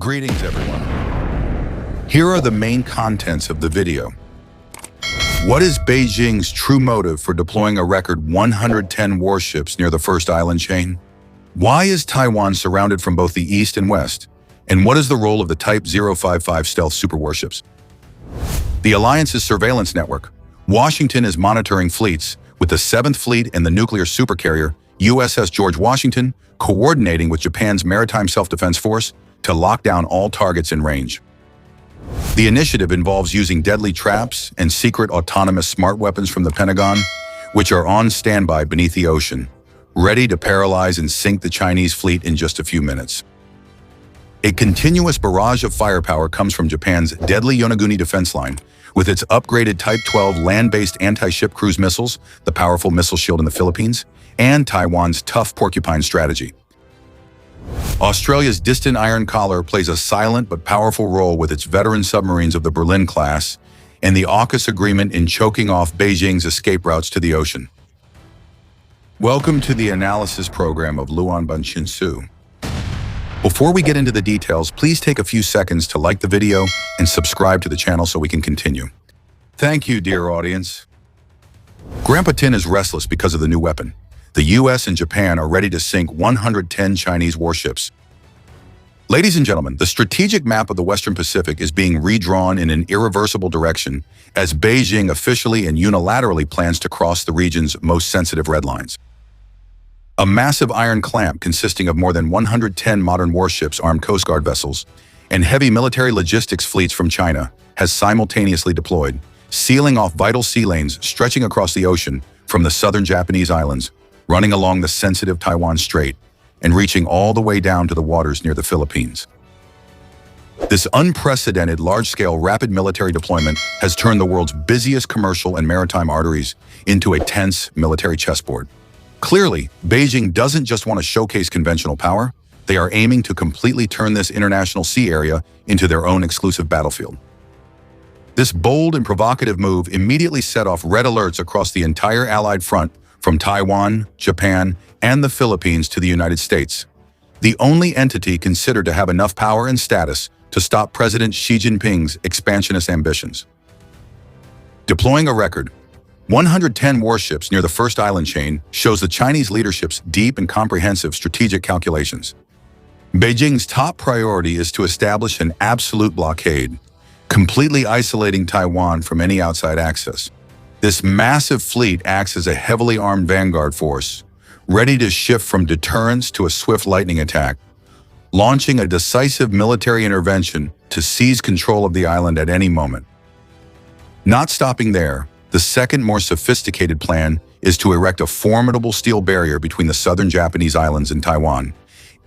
Greetings, everyone. Here are the main contents of the video. What is Beijing's true motive for deploying a record 110 warships near the first island chain? Why is Taiwan surrounded from both the east and west? And what is the role of the Type 055 stealth superwarships? The Alliance's surveillance network. Washington is monitoring fleets, with the 7th Fleet and the nuclear supercarrier USS George Washington coordinating with Japan's Maritime Self-Defense Force to lock down all targets in range. The initiative involves using deadly traps and secret autonomous smart weapons from the Pentagon, which are on standby beneath the ocean, ready to paralyze and sink the Chinese fleet in just a few minutes. A continuous barrage of firepower comes from Japan's deadly Yonaguni defense line, with its upgraded Type 12 land-based anti-ship cruise missiles, the powerful missile shield in the Philippines, and Taiwan's tough Porcupine strategy. Australia's distant Iron Collar plays a silent but powerful role with its veteran submarines of the Berlin class and the AUKUS agreement in choking off Beijing's escape routes to the ocean. Welcome to the analysis program of Luan Banshinsu. Before we get into the details, please take a few seconds to like the video and subscribe to the channel so we can continue. Thank you, dear audience. Grandpa Tin is restless because of the new weapon. The US and Japan are ready to sink 110 Chinese warships. Ladies and gentlemen, the strategic map of the Western Pacific is being redrawn in an irreversible direction as Beijing officially and unilaterally plans to cross the region's most sensitive red lines. A massive iron clamp consisting of more than 110 modern warships, armed Coast Guard vessels, and heavy military logistics fleets from China has simultaneously deployed, sealing off vital sea lanes stretching across the ocean from the southern Japanese islands, running along the sensitive Taiwan Strait, and reaching all the way down to the waters near the Philippines. This unprecedented large-scale rapid military deployment has turned the world's busiest commercial and maritime arteries into a tense military chessboard. Clearly, Beijing doesn't just want to showcase conventional power, they are aiming to completely turn this international sea area into their own exclusive battlefield. This bold and provocative move immediately set off red alerts across the entire Allied front, from Taiwan, Japan, and the Philippines to the United States, the only entity considered to have enough power and status to stop President Xi Jinping's expansionist ambitions. Deploying a record 110 warships near the first island chain shows the Chinese leadership's deep and comprehensive strategic calculations. Beijing's top priority is to establish an absolute blockade, completely isolating Taiwan from any outside access. This massive fleet acts as a heavily armed vanguard force, ready to shift from deterrence to a swift lightning attack, launching a decisive military intervention to seize control of the island at any moment. Not stopping there, the second, more sophisticated plan is to erect a formidable steel barrier between the southern Japanese islands and Taiwan,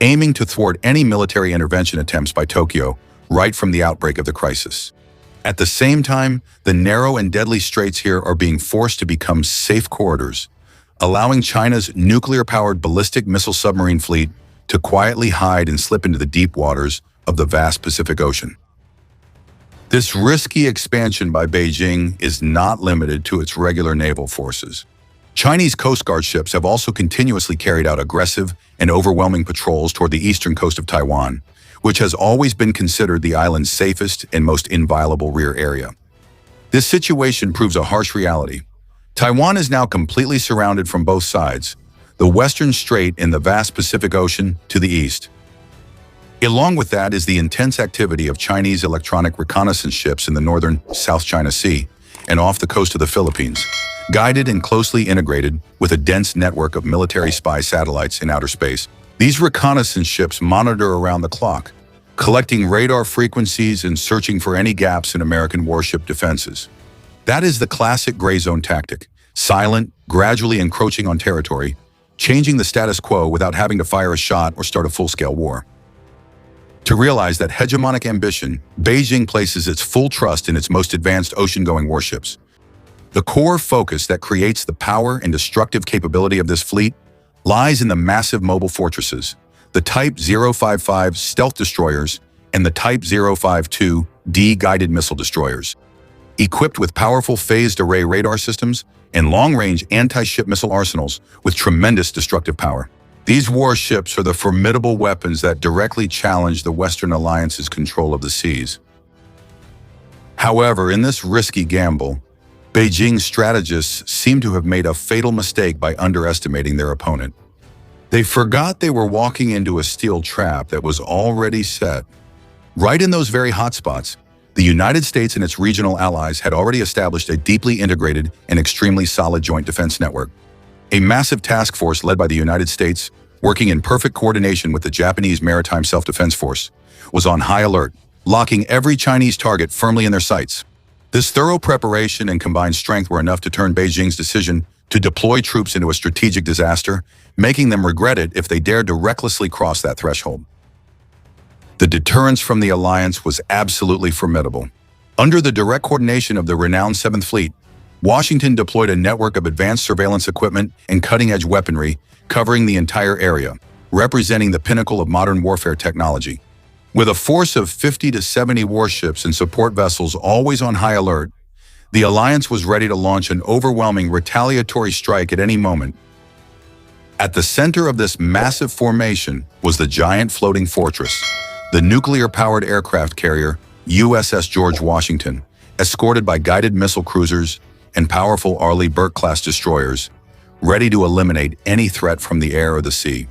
aiming to thwart any military intervention attempts by Tokyo right from the outbreak of the crisis. At the same time, the narrow and deadly straits here are being forced to become safe corridors, allowing China's nuclear-powered ballistic missile submarine fleet to quietly hide and slip into the deep waters of the vast Pacific Ocean. This risky expansion by Beijing is not limited to its regular naval forces. Chinese Coast Guard ships have also continuously carried out aggressive and overwhelming patrols toward the eastern coast of Taiwan, which has always been considered the island's safest and most inviolable rear area. This situation proves a harsh reality. Taiwan is now completely surrounded from both sides, the Western Strait and the vast Pacific Ocean to the east. Along with that is the intense activity of Chinese electronic reconnaissance ships in the northern South China Sea and off the coast of the Philippines, guided and closely integrated with a dense network of military spy satellites in outer space. These reconnaissance ships monitor around the clock, collecting radar frequencies and searching for any gaps in American warship defenses. That is the classic gray zone tactic, silent, gradually encroaching on territory, changing the status quo without having to fire a shot or start a full-scale war. To realize that hegemonic ambition, Beijing places its full trust in its most advanced ocean-going warships. The core focus that creates the power and destructive capability of this fleet lies in the massive mobile fortresses, the Type 055 stealth destroyers and the Type 052D guided missile destroyers. Equipped with powerful phased array radar systems and long-range anti-ship missile arsenals with tremendous destructive power, These warships are the formidable weapons that directly challenge the Western Alliance's control of the seas. However, in this risky gamble, Beijing's strategists seem to have made a fatal mistake by underestimating their opponent. They forgot they were walking into a steel trap that was already set. Right in those very hotspots, the United States and its regional allies had already established a deeply integrated and extremely solid joint defense network. A massive task force led by the United States, working in perfect coordination with the Japanese Maritime Self-Defense Force, was on high alert, locking every Chinese target firmly in their sights. This thorough preparation and combined strength were enough to turn Beijing's decision to deploy troops into a strategic disaster, making them regret it if they dared to recklessly cross that threshold. The deterrence from the alliance was absolutely formidable. Under the direct coordination of the renowned 7th Fleet, Washington deployed a network of advanced surveillance equipment and cutting-edge weaponry covering the entire area, representing the pinnacle of modern warfare technology. With a force of 50 to 70 warships and support vessels always on high alert, the alliance was ready to launch an overwhelming retaliatory strike at any moment. At the center of this massive formation was the giant floating fortress, the nuclear-powered aircraft carrier USS George Washington, escorted by guided missile cruisers and powerful Arleigh Burke-class destroyers, ready to eliminate any threat from the air or the sea.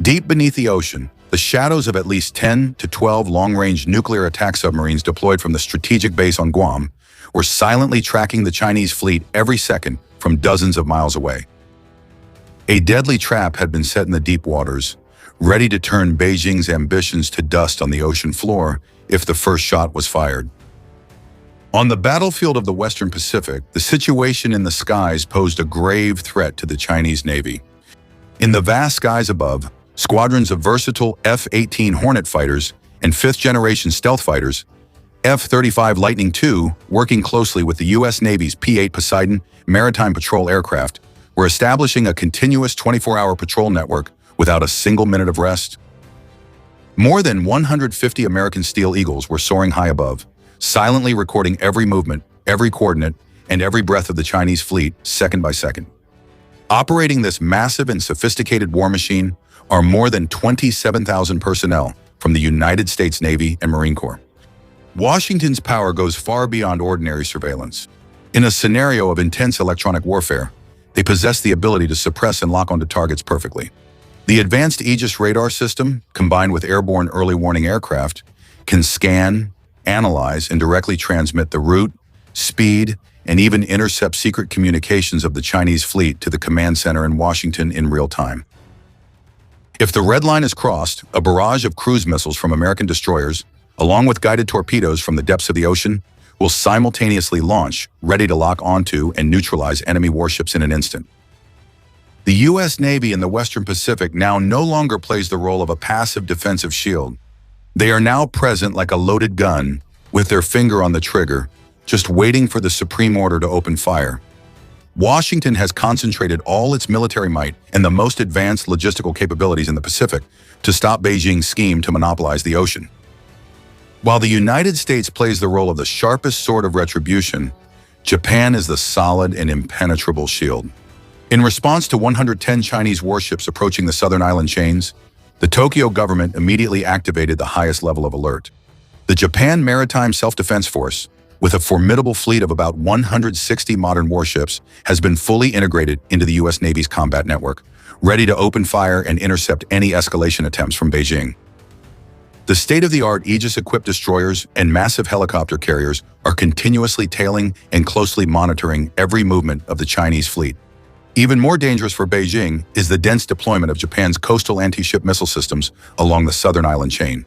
Deep beneath the ocean, the shadows of at least 10 to 12 long-range nuclear attack submarines deployed from the strategic base on Guam were silently tracking the Chinese fleet every second from dozens of miles away. A deadly trap had been set in the deep waters, ready to turn Beijing's ambitions to dust on the ocean floor if the first shot was fired. On the battlefield of the Western Pacific, the situation in the skies posed a grave threat to the Chinese Navy. In the vast skies above, squadrons of versatile F-18 Hornet fighters and 5th-generation stealth fighters, F-35 Lightning II, working closely with the U.S. Navy's P-8 Poseidon maritime patrol aircraft, were establishing a continuous 24-hour patrol network without a single minute of rest. More than 150 American Steel Eagles were soaring high above, silently recording every movement, every coordinate, and every breath of the Chinese fleet second by second. Operating this massive and sophisticated war machine are more than 27,000 personnel from the United States Navy and Marine Corps. Washington's power goes far beyond ordinary surveillance. In a scenario of intense electronic warfare, they possess the ability to suppress and lock onto targets perfectly. The advanced Aegis radar system, combined with airborne early warning aircraft, can scan, analyze, and directly transmit the route, speed, and even intercept secret communications of the Chinese fleet to the command center in Washington in real time. If the red line is crossed, a barrage of cruise missiles from American destroyers, along with guided torpedoes from the depths of the ocean, will simultaneously launch, ready to lock onto and neutralize enemy warships in an instant. The U.S. Navy in the Western Pacific now no longer plays the role of a passive defensive shield. They are now present like a loaded gun, with their finger on the trigger, just waiting for the supreme order to open fire. Washington has concentrated all its military might and the most advanced logistical capabilities in the Pacific to stop Beijing's scheme to monopolize the ocean. While the United States plays the role of the sharpest sword of retribution, Japan is the solid and impenetrable shield. In response to 110 Chinese warships approaching the southern island chains, the Tokyo government immediately activated the highest level of alert. The Japan Maritime Self-Defense Force, with a formidable fleet of about 160 modern warships, has been fully integrated into the U.S. Navy's combat network, ready to open fire and intercept any escalation attempts from Beijing. The state-of-the-art Aegis-equipped destroyers and massive helicopter carriers are continuously tailing and closely monitoring every movement of the Chinese fleet. Even more dangerous for Beijing is the dense deployment of Japan's coastal anti-ship missile systems along the southern island chain.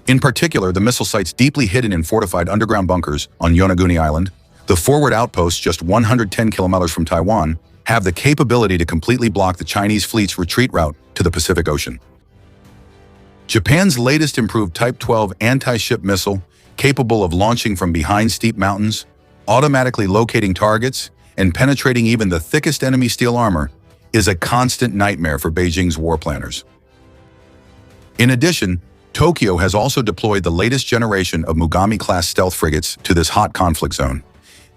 In particular, the missile sites deeply hidden in fortified underground bunkers on Yonaguni Island, the forward outposts just 110 kilometers from Taiwan, have the capability to completely block the Chinese fleet's retreat route to the Pacific Ocean. Japan's latest improved Type 12 anti-ship missile, capable of launching from behind steep mountains, automatically locating targets, and penetrating even the thickest enemy steel armor, is a constant nightmare for Beijing's war planners. In addition, Tokyo has also deployed the latest generation of Mugami-class stealth frigates to this hot conflict zone.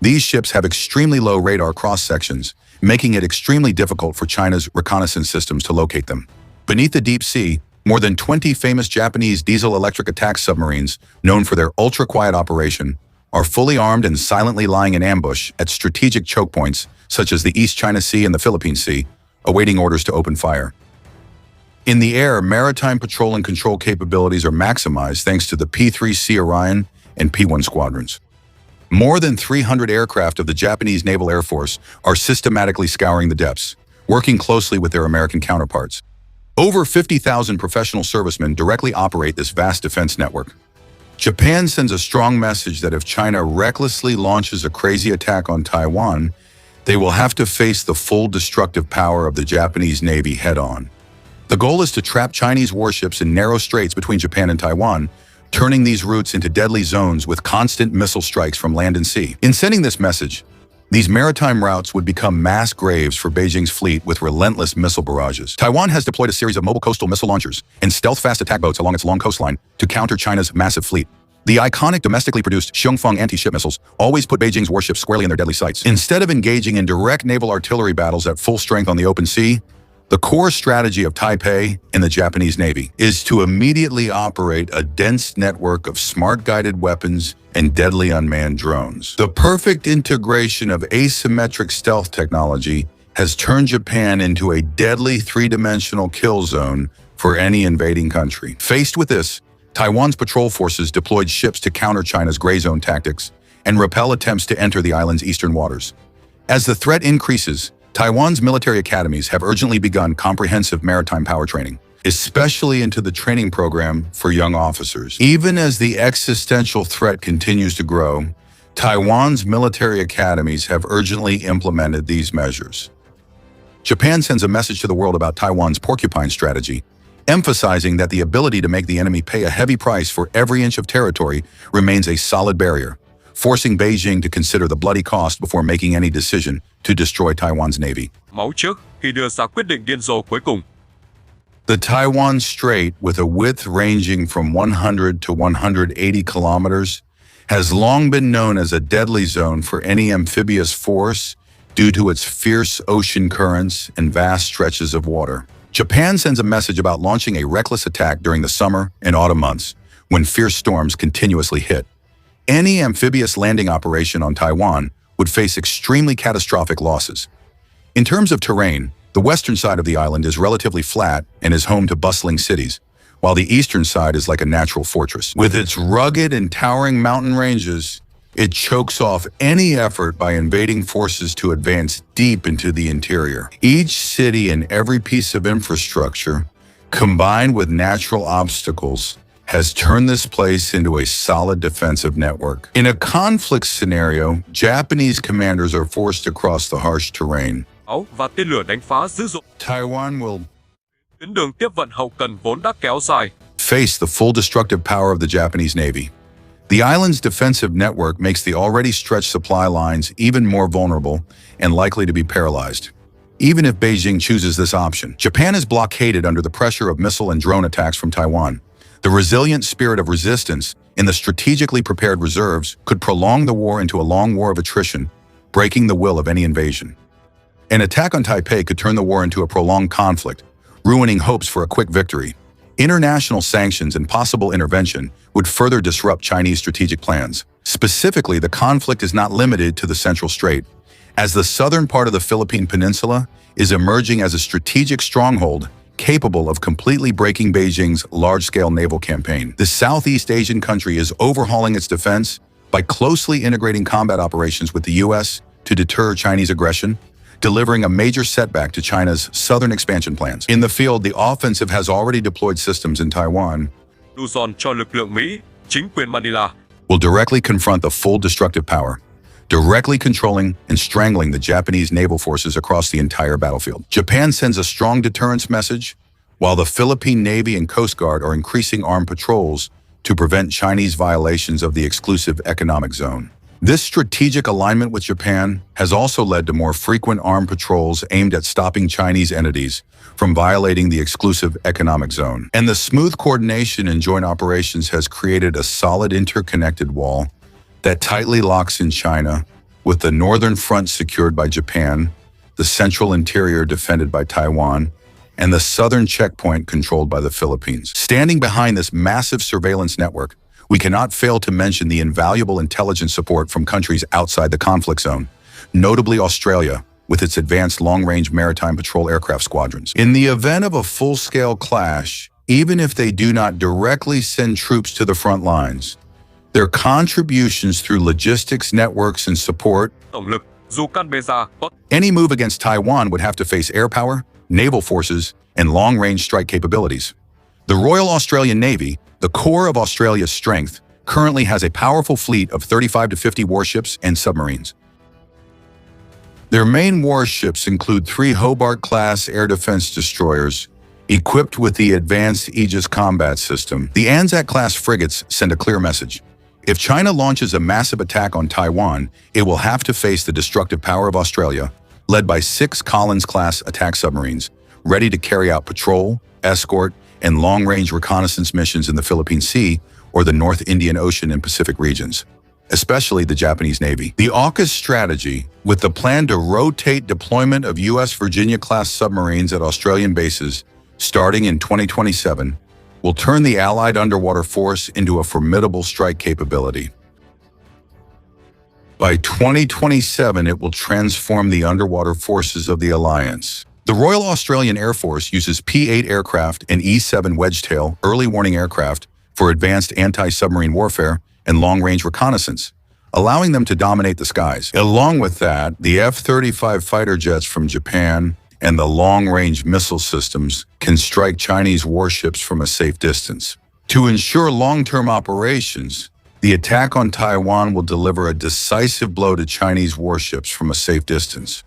These ships have extremely low radar cross-sections, making it extremely difficult for China's reconnaissance systems to locate them. Beneath the deep sea, more than 20 famous Japanese diesel-electric attack submarines, known for their ultra-quiet operation, are fully armed and silently lying in ambush at strategic choke points such as the East China Sea and the Philippine Sea, awaiting orders to open fire. In the air, maritime patrol and control capabilities are maximized thanks to the P-3C Orion and P-1 squadrons. More than 300 aircraft of the Japanese Naval Air Force are systematically scouring the depths, working closely with their American counterparts. Over 50,000 professional servicemen directly operate this vast defense network. Japan sends a strong message that if China recklessly launches a crazy attack on Taiwan, they will have to face the full destructive power of the Japanese Navy head-on. The goal is to trap Chinese warships in narrow straits between Japan and Taiwan, turning these routes into deadly zones with constant missile strikes from land and sea. In sending this message, these maritime routes would become mass graves for Beijing's fleet with relentless missile barrages. Taiwan has deployed a series of mobile coastal missile launchers and stealth-fast attack boats along its long coastline to counter China's massive fleet. The iconic domestically produced Xiongfeng anti-ship missiles always put Beijing's warships squarely in their deadly sights. Instead of engaging in direct naval artillery battles at full strength on the open sea, the core strategy of Taipei and the Japanese Navy is to immediately operate a dense network of smart guided weapons and deadly unmanned drones. The perfect integration of asymmetric stealth technology has turned Japan into a deadly three-dimensional kill zone for any invading country. Faced with this, Taiwan's patrol forces deployed ships to counter China's gray zone tactics and repel attempts to enter the island's eastern waters. As the threat increases, Taiwan's military academies have urgently begun comprehensive maritime power training, especially into the training program for young officers. Even as the existential threat continues to grow, Taiwan's military academies have urgently implemented these measures. Japan sends a message to the world about Taiwan's Porcupine strategy, emphasizing that the ability to make the enemy pay a heavy price for every inch of territory remains a solid barrier, forcing Beijing to consider the bloody cost before making any decision to destroy Taiwan's navy. Máu trước khi đưa ra quyết định điên rồ cuối cùng. The Taiwan Strait, with a width ranging from 100 to 180 kilometers, has long been known as a deadly zone for any amphibious force due to its fierce ocean currents and vast stretches of water. Japan sends a message about launching a reckless attack during the summer and autumn months, when fierce storms continuously hit. Any amphibious landing operation on Taiwan would face extremely catastrophic losses. In terms of terrain, the western side of the island is relatively flat and is home to bustling cities, while the eastern side is like a natural fortress. With its rugged and towering mountain ranges, it chokes off any effort by invading forces to advance deep into the interior. Each city and every piece of infrastructure, combined with natural obstacles, has turned this place into a solid defensive network. In a conflict scenario, Japanese commanders are forced to cross the harsh terrain. Và tên lửa đánh phá dữ dội. Taiwan will Tuyến đường tiếp vận hậu cần vốn đã kéo dài. Face the full destructive power of the Japanese Navy. The island's defensive network makes the already stretched supply lines even more vulnerable and likely to be paralyzed. Even if Beijing chooses this option, Japan is blockaded under the pressure of missile and drone attacks from Taiwan. The resilient spirit of resistance in the strategically prepared reserves could prolong the war into a long war of attrition, breaking the will of any invasion. An attack on Taipei could turn the war into a prolonged conflict, ruining hopes for a quick victory. International sanctions and possible intervention would further disrupt Chinese strategic plans. Specifically, the conflict is not limited to the Central Strait, as the southern part of the Philippine Peninsula is emerging as a strategic stronghold capable of completely breaking Beijing's large-scale naval campaign. The Southeast Asian country is overhauling its defense by closely integrating combat operations with the U.S. to deter Chinese aggression, delivering a major setback to China's southern expansion plans. In the field, the offensive has already deployed systems in Taiwan Luzon cho lực lượng Mỹ, chính quyền Manila will directly confront the full destructive power, directly controlling and strangling the Japanese naval forces across the entire battlefield. Japan sends a strong deterrence message, while the Philippine Navy and Coast Guard are increasing armed patrols to prevent Chinese violations of the exclusive economic zone. This strategic alignment with Japan has also led to more frequent armed patrols aimed at stopping Chinese entities from violating the exclusive economic zone. And the smooth coordination in joint operations has created a solid interconnected wall that tightly locks in China, with the northern front secured by Japan, the central interior defended by Taiwan, and the southern checkpoint controlled by the Philippines. Standing behind this massive surveillance network, we cannot fail to mention the invaluable intelligence support from countries outside the conflict zone, notably Australia, with its advanced long-range maritime patrol aircraft squadrons. In the event of a full-scale clash, even if they do not directly send troops to the front lines, their contributions through logistics networks and support, Tổng lực, dù Canberra có any move against Taiwan would have to face air power, naval forces, and long-range strike capabilities. The Royal Australian Navy, the core of Australia's strength, currently has a powerful fleet of 35 to 50 warships and submarines. Their main warships include 3 Hobart-class air defense destroyers equipped with the advanced Aegis combat system. The Anzac-class frigates send a clear message. If China launches a massive attack on Taiwan, it will have to face the destructive power of Australia, led by 6 Collins-class attack submarines, ready to carry out patrol, escort, and long-range reconnaissance missions in the Philippine Sea or the North Indian Ocean and Pacific regions, especially the Japanese Navy. The AUKUS strategy, with the plan to rotate deployment of U.S. Virginia-class submarines at Australian bases starting in 2027, will turn the Allied underwater force into a formidable strike capability. By 2027, it will transform the underwater forces of the Alliance. The Royal Australian Air Force uses P-8 aircraft and E-7 Wedgetail early warning aircraft for advanced anti-submarine warfare and long-range reconnaissance, allowing them to dominate the skies. Along with that, the F-35 fighter jets from Japan and the long-range missile systems can strike Chinese warships from a safe distance. To ensure long-term operations, the attack on Taiwan will deliver a decisive blow to Chinese warships from a safe distance.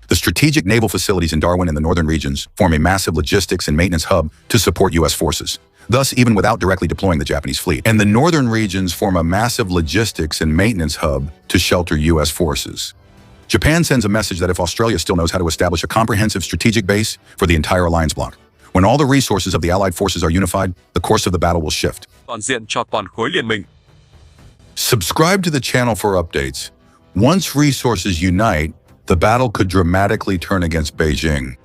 The strategic naval facilities in Darwin and the northern regions form a massive logistics and maintenance hub to support U.S. forces, thus even without directly deploying the Japanese fleet. And the northern regions form a massive logistics and maintenance hub to shelter U.S. forces. Japan sends a message that if Australia still knows how to establish a comprehensive strategic base for the entire alliance bloc, when all the resources of the Allied forces are unified, the course of the battle will shift. toàn diện cho toàn khối liên minh. Subscribe to the channel for updates. Once resources unite, the battle could dramatically turn against Beijing.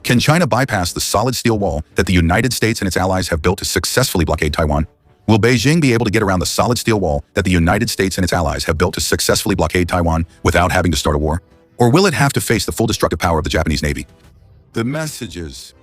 Can China bypass the solid steel wall that the United States and its allies have built to successfully blockade Taiwan? Will Beijing be able to get around the solid steel wall that the United States and its allies have built to successfully blockade Taiwan without having to start a war? Or will it have to face the full destructive power of the Japanese Navy? The messages